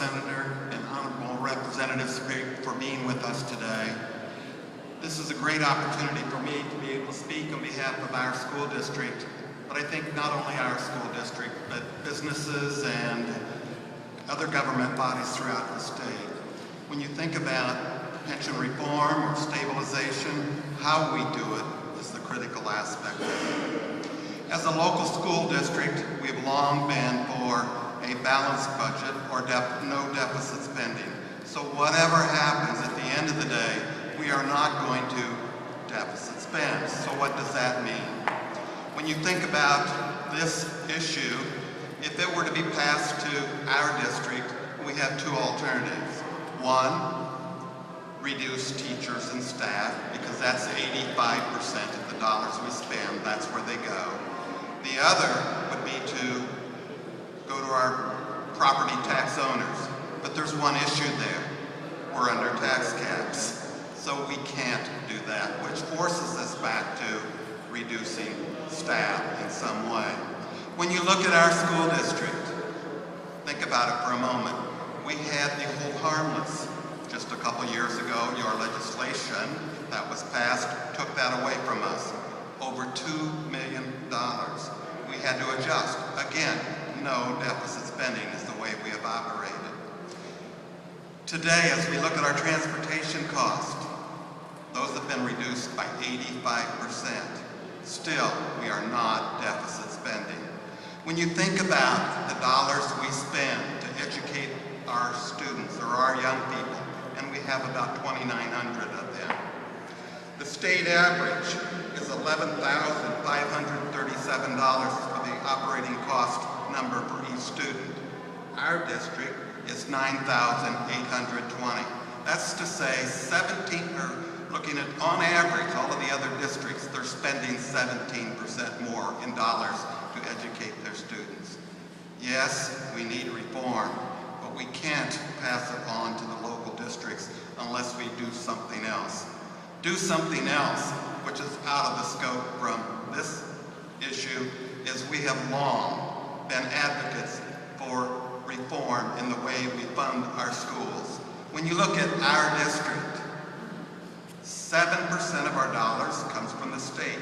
Senator and Honorable Representatives for being with us today. This is a great opportunity for me to be able to speak on behalf of our school district, but I think not only our school district, but businesses and other government bodies throughout the state. When you think about pension reform or stabilization, how we do it is the critical aspect of it. As a local school district, we've long been for a balanced budget or no deficit spending. So whatever happens at the end of the day, we are not going to deficit spend. So what does that mean? When you think about this issue, if it were to be passed to our district, we have two alternatives. One, reduce teachers and staff, because that's 85% of the dollars we spend, that's where they go. The other would be to go to our property tax owners. But there's one issue there. We're under tax caps. So we can't do that, which forces us back to reducing staff in some way. When you look at our school district, think about it for a moment. We had the hold harmless. Just a couple years ago, your legislation that was passed took that away from us. Over $2 million. We had to adjust. Again, no deficit spending is the way we have operated. Today, as we look at our transportation costs, those have been reduced by 85%. Still, we are not deficit spending. When you think about the dollars we spend to educate our students or our young people, and we have about 2,900 of them, the state average is $11,537 for the operating cost number for each student. Our district is $9,820. That's to say looking at, on average, all of the other districts, they're spending 17% more in dollars to educate their students. Yes, we need reform, but we can't pass it on to the local districts unless we do something else. Do something else, which is out of the scope from this issue, is we have long been advocates for reform in the way we fund our schools. When you look at our district, 7% of our dollars comes from the state.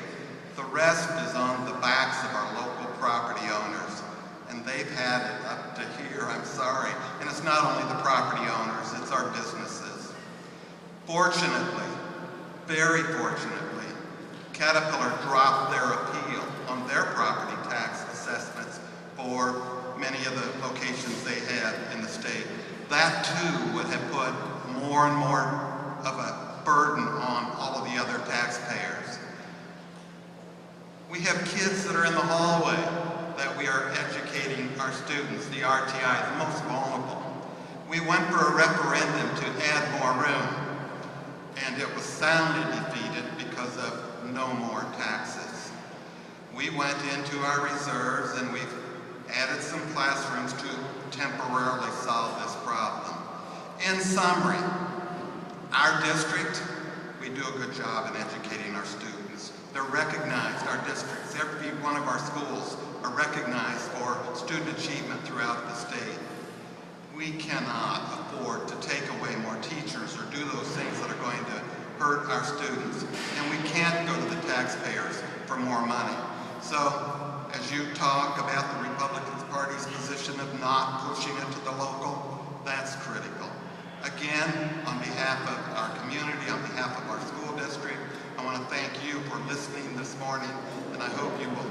The rest is on the backs of our local property owners. And they've had it up to here, I'm sorry. And it's not only the property owners, it's our businesses. Fortunately, very fortunately, Caterpillar dropped their appeal on their property tax assessments for many of the locations they had in the state. That too would have put more and more of a burden on all of the other taxpayers. We have kids that are in the hallway that we are educating our students, the RTI, the most vulnerable. We went for a referendum to add more room, and it was soundly defeated because of no more taxes. We went into our reserves and we've added some classrooms to temporarily solve this problem. In summary, our district, we do a good job in educating our students. They're recognized, our districts, every one of our schools are recognized for student achievement throughout the state. We cannot afford to take away more teachers or do those things that are going to hurt our students. And we can't go to the taxpayers for more money. So, as you talk about the Republican Party's position of not pushing it to the local, that's critical. Again, on behalf of our community, on behalf of our school district, I want to thank you for listening this morning, and I hope you will